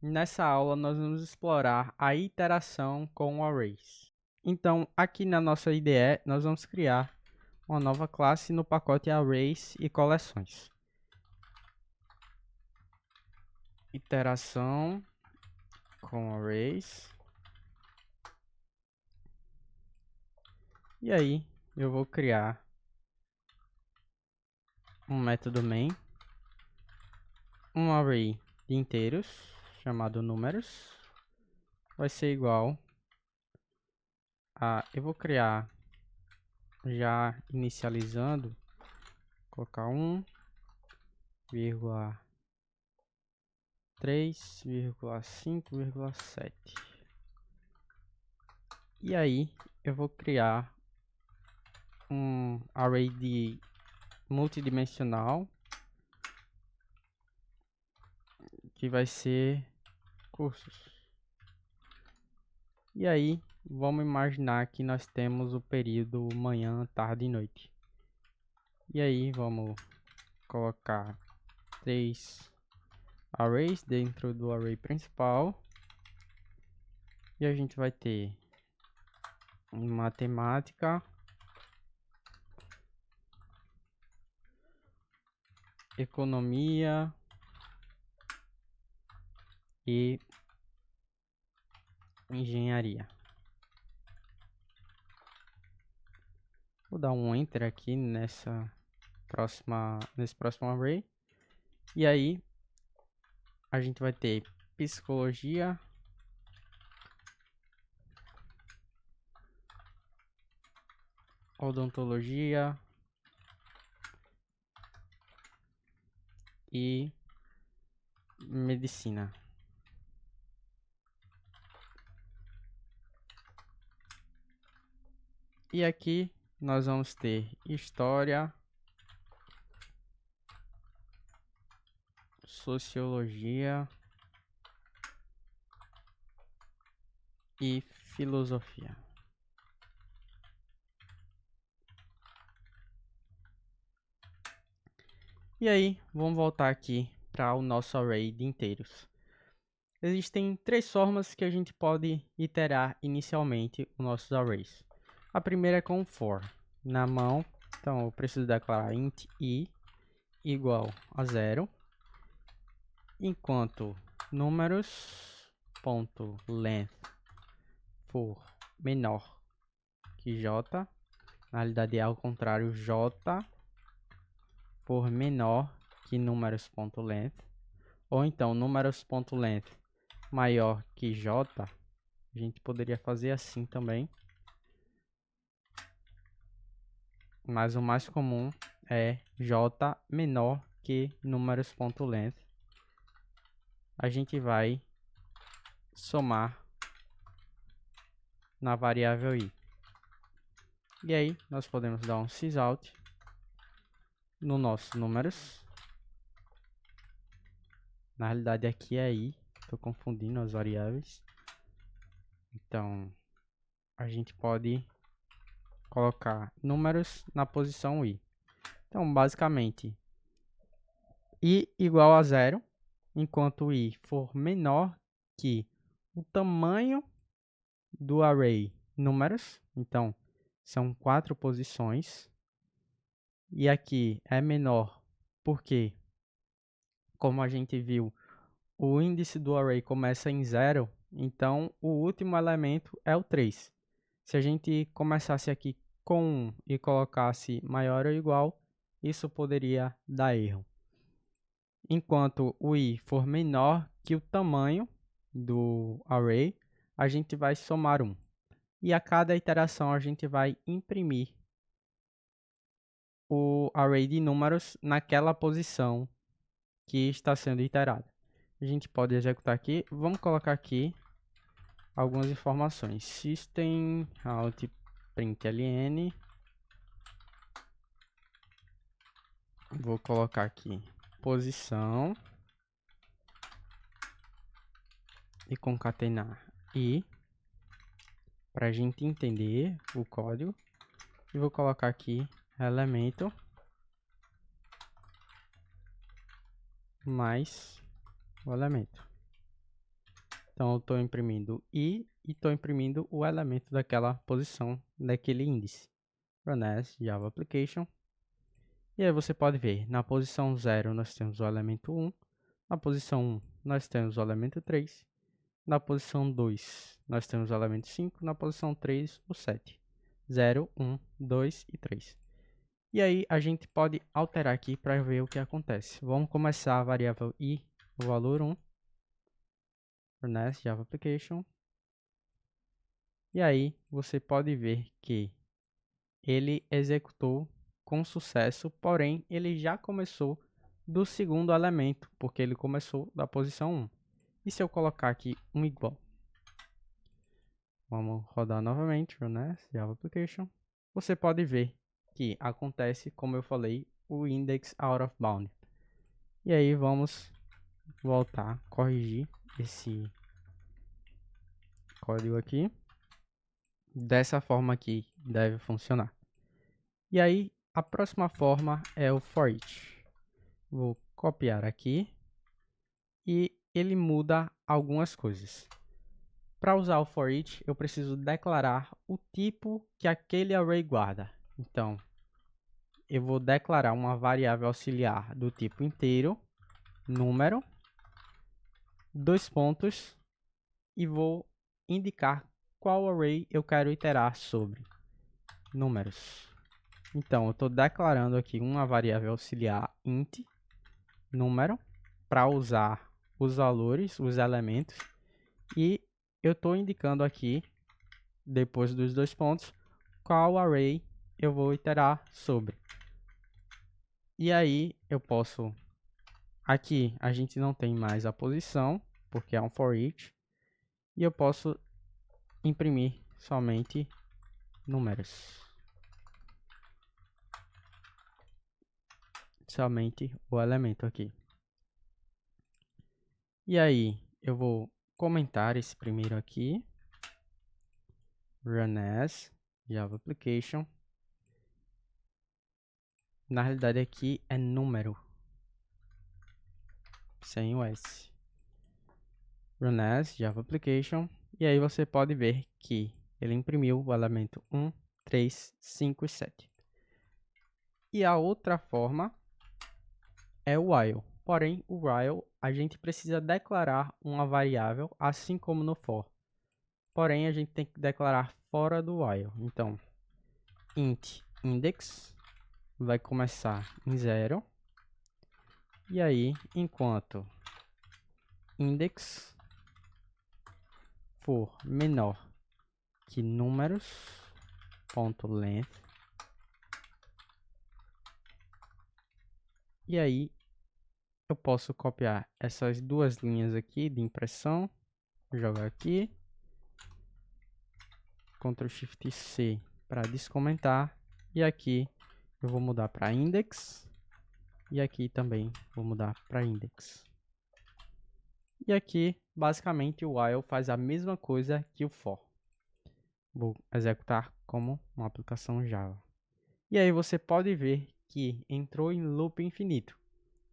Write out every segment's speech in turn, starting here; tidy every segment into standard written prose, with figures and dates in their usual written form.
Nessa aula nós vamos explorar a iteração com arrays. Então, aqui na nossa IDE, nós vamos criar uma nova classe no pacote arrays e coleções. Iteração com arrays. E aí, eu vou criar um método main, um array de inteiros, chamado números, vai ser igual a, eu vou criar já inicializando, colocar 1,3,5,7. E aí eu vou criar um array de multidimensional que vai ser cursos. E aí vamos imaginar que nós temos o período manhã, tarde e noite. E aí vamos colocar 3 arrays dentro do array principal. E a gente vai ter matemática, economia e engenharia. Vou dar um enter aqui nesse próximo array. E aí a gente vai ter psicologia, odontologia e medicina. E aqui nós vamos ter história, sociologia e filosofia. E aí, vamos voltar aqui para o nosso array de inteiros. Existem 3 formas que a gente pode iterar inicialmente os nossos arrays. A primeira é com for. Na mão, então eu preciso declarar int i igual a 0, enquanto números.length for menor que j, na realidade é ao contrário, j for menor que números.length, ou então números.length maior que j, a gente poderia fazer assim também, mas o mais comum é j menor que números.length. A gente vai somar na variável i. E aí nós podemos dar um sysout no nosso números. Na realidade aqui é i, estou confundindo as variáveis. Então a gente pode colocar números na posição i. Então basicamente i igual a 0, enquanto i for menor que o tamanho do array números. Então são 4 posições. E aqui é menor porque, como a gente viu, o índice do array começa em 0, então o último elemento é o 3. Se a gente começasse aqui com 1 e colocasse maior ou igual, isso poderia dar erro. Enquanto o i for menor que o tamanho do array, a gente vai somar 1. E a cada iteração a gente vai imprimir o array de números naquela posição que está sendo iterada. A gente pode executar aqui. Vamos colocar aqui algumas informações. System out println. Vou colocar aqui posição e concatenar i para a gente entender o código. E vou colocar aqui elemento mais o elemento. Então eu estou imprimindo i e estou imprimindo o elemento daquela posição, daquele índice. Run as Java Application. E aí você pode ver, na posição 0 nós temos o elemento 1, na posição 1 nós temos o elemento 3, na posição 2 nós temos o elemento 5, na posição 3 o 7. 0, 1, 2 e 3. E aí a gente pode alterar aqui para ver o que acontece. Vamos começar a variável i, o valor 1. Run as Java Application. E aí você pode ver que ele executou com sucesso, porém ele já começou do segundo elemento, porque ele começou da posição 1. E se eu colocar aqui um igual? Vamos rodar novamente, Run as Java Application. Você pode ver que acontece, como eu falei, o index out of bound. E aí vamos voltar, corrigir esse código aqui. Dessa forma aqui deve funcionar. E aí a próxima forma é o for each. Vou copiar aqui e ele muda algumas coisas. Para usar o for each, eu preciso declarar o tipo que aquele array guarda. Então, eu vou declarar uma variável auxiliar do tipo inteiro, número, 2 pontos, e vou indicar qual array eu quero iterar sobre. Números. Então, eu estou declarando aqui uma variável auxiliar int, número, para usar os valores, os elementos, e eu estou indicando aqui, depois dos 2 pontos, qual array eu vou iterar sobre. E aí eu posso, aqui a gente não tem mais a posição, porque é um for each, e eu posso imprimir somente números. Somente o elemento aqui. E aí eu vou comentar esse primeiro aqui. Run as Java Application. Na realidade aqui é número, sem o S. Run as Java Application. E aí você pode ver que ele imprimiu o elemento 1, 3, 5 e 7. E a outra forma é o while. Porém, o while a gente precisa declarar uma variável, assim como no for. Porém, a gente tem que declarar fora do while. Então, int index vai começar em 0. E aí, enquanto index for menor que números.length, e aí eu posso copiar essas duas linhas aqui de impressão, jogar aqui, Ctrl Shift C para descomentar, e aqui eu vou mudar para index, e aqui também vou mudar para index. E aqui, basicamente, o while faz a mesma coisa que o for. Vou executar como uma aplicação Java. E aí você pode ver que entrou em loop infinito.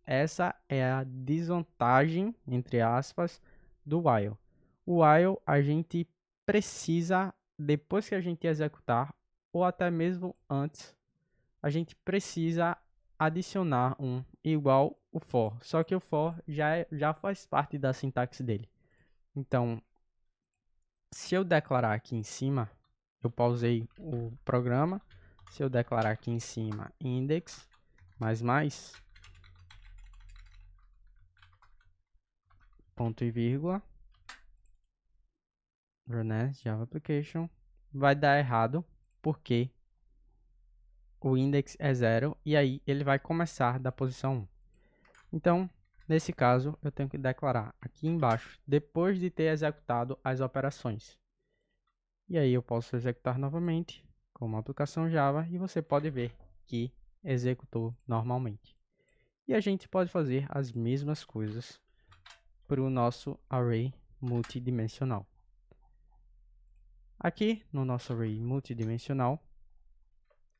Essa é a desvantagem, entre aspas, do while. O while a gente precisa, depois que a gente executar, ou até mesmo antes, a gente precisa adicionar um igual o for. Só que o for já faz parte da sintaxe dele. Então, se eu declarar aqui em cima, eu pausei o programa. Se eu declarar aqui em cima index, ponto e vírgula, Run as Java Application, vai dar errado, porque o index é 0 e aí ele vai começar da posição 1. Então, nesse caso, eu tenho que declarar aqui embaixo, depois de ter executado as operações. E aí eu posso executar novamente, como aplicação Java, e você pode ver que executou normalmente. E a gente pode fazer as mesmas coisas para o nosso array multidimensional. Aqui no nosso array multidimensional,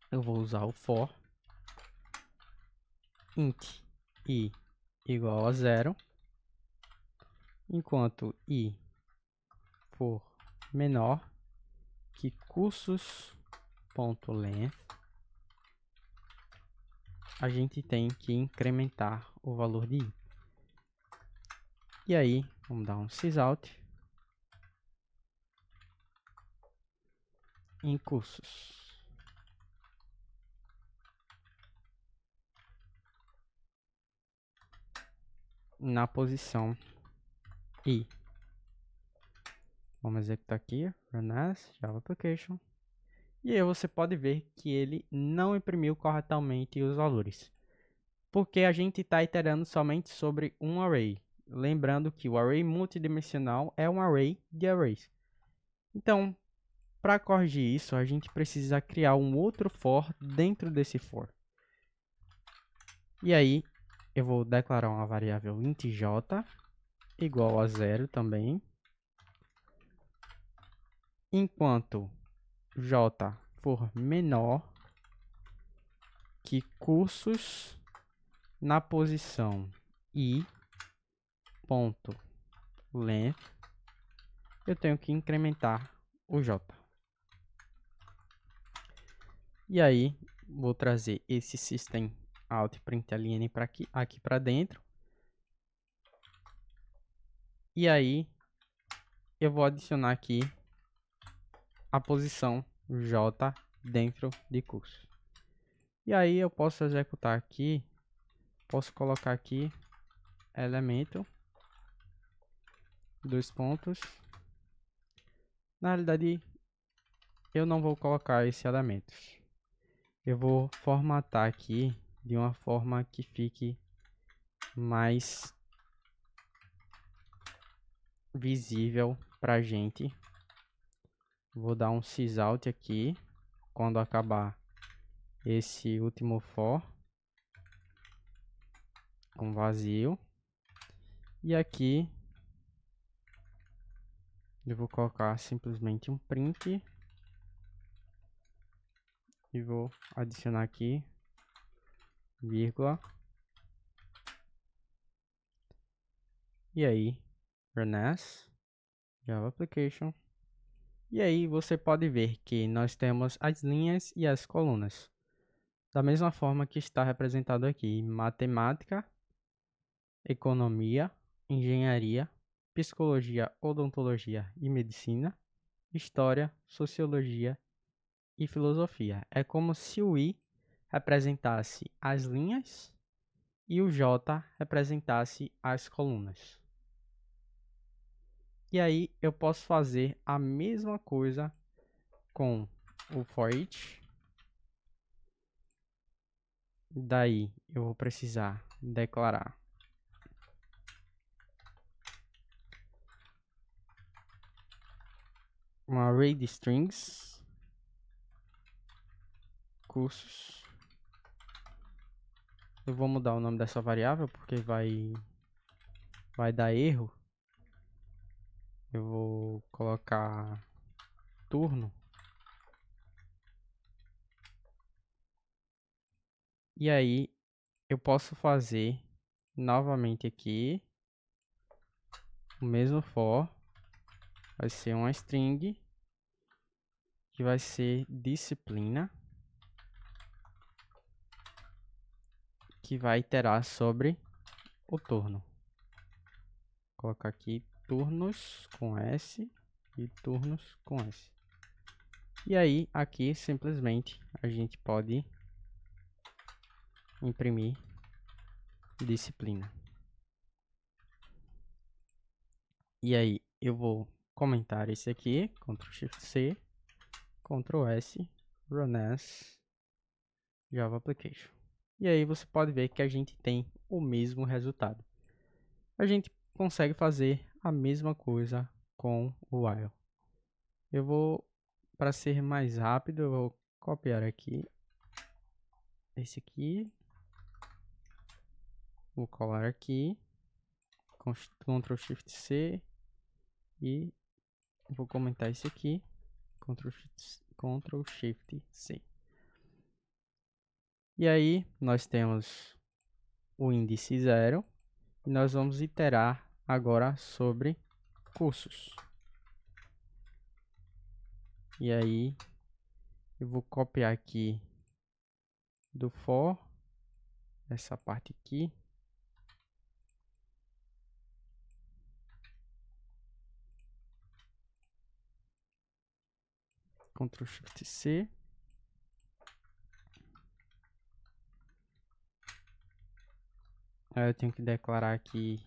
eu vou usar o for int i igual a 0, enquanto i for menor que cursos.length, a gente tem que incrementar o valor de i. E aí, vamos dar um sysout em cursos. Na posição i. Vamos executar aqui, run as Java Application. E aí você pode ver que ele não imprimiu corretamente os valores, porque a gente está iterando somente sobre um array. Lembrando que o array multidimensional é um array de arrays. Então, para corrigir isso, a gente precisa criar um outro for dentro desse for. E aí, eu vou declarar uma variável int j igual a 0 também. Enquanto j for menor que cursos na posição i.length, eu tenho que incrementar o j. E aí, vou trazer esse system.out.println para aqui para dentro. E aí, eu vou adicionar aqui a posição j dentro de curso. E aí, eu posso executar aqui, posso colocar aqui elemento, dois pontos. Na realidade, eu não vou colocar esse elemento. Eu vou formatar aqui de uma forma que fique mais visível para a gente. Vou dar um sysout aqui quando acabar esse último for com vazio. E aqui eu vou colocar simplesmente um print e vou adicionar aqui vírgula. E aí, run as Java Application. E aí você pode ver que nós temos as linhas e as colunas. Da mesma forma que está representado aqui: matemática, economia, engenharia, psicologia, odontologia e medicina, história, sociologia e filosofia. É como se o i representasse as linhas e o j representasse as colunas. E aí eu posso fazer a mesma coisa com o for each. Daí eu vou precisar declarar um array de strings, cursos. Eu vou mudar o nome dessa variável porque vai dar erro. Eu vou colocar turno. E aí eu posso fazer novamente aqui o mesmo for. Vai ser uma string que vai ser disciplina, que vai iterar sobre o turno. Vou colocar aqui turnos com S e turnos com S. E aí aqui simplesmente a gente pode imprimir disciplina. E aí eu vou comentar esse aqui, Ctrl Shift C, Ctrl S, Run as Java Application. E aí você pode ver que a gente tem o mesmo resultado. A gente consegue fazer a mesma coisa com o while. Eu vou, para ser mais rápido, eu vou copiar aqui esse aqui, vou colar aqui, Ctrl Shift C e vou comentar esse aqui, Ctrl Shift C. E aí nós temos o índice 0 e nós vamos iterar agora sobre cursos. E aí eu vou copiar aqui do for essa parte aqui. Ctrl Shift C. Aí eu tenho que declarar aqui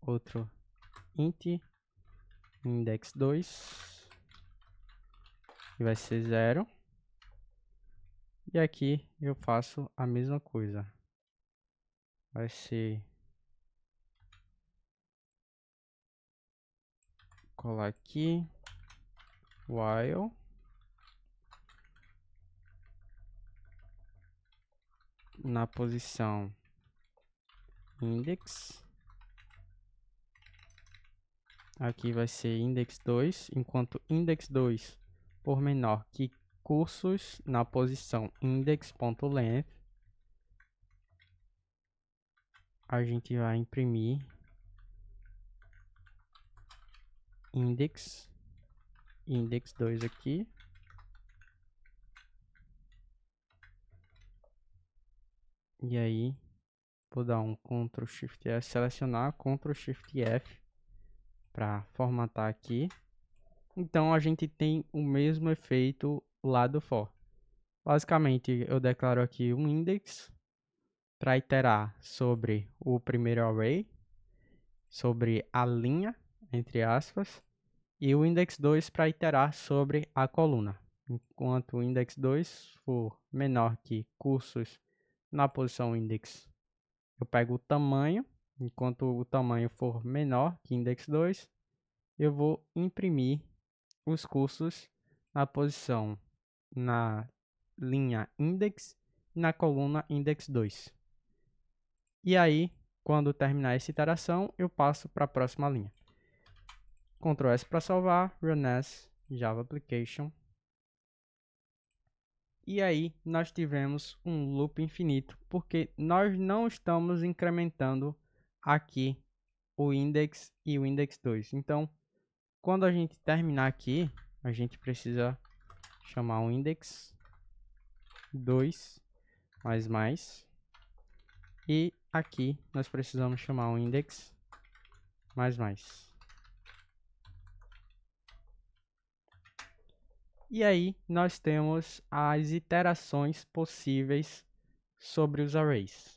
outro int index2, que vai ser 0. E aqui eu faço a mesma coisa. Vai ser colar aqui while na posição index. Aqui vai ser index2, enquanto index2 por menor que cursos na posição index.length, a gente vai imprimir index2 aqui. E aí, vou dar um Ctrl Shift F, selecionar, Ctrl Shift F para formatar aqui. Então a gente tem o mesmo efeito lá do for. Basicamente, eu declaro aqui um index para iterar sobre o primeiro array, sobre a linha, entre aspas, e o index2 para iterar sobre a coluna. Enquanto o index2 for menor que cursos na posição index, eu pego o tamanho. Enquanto o tamanho for menor que index2, eu vou imprimir os cursos na posição na linha index e na coluna index2. E aí, quando terminar essa iteração, eu passo para a próxima linha. Ctrl S para salvar, Run as Java Application. E aí, nós tivemos um loop infinito, porque nós não estamos incrementando aqui o index e o index2. Então, quando a gente terminar aqui, a gente precisa chamar um index2 mais. E aqui nós precisamos chamar um index mais. E aí nós temos as iterações possíveis sobre os arrays.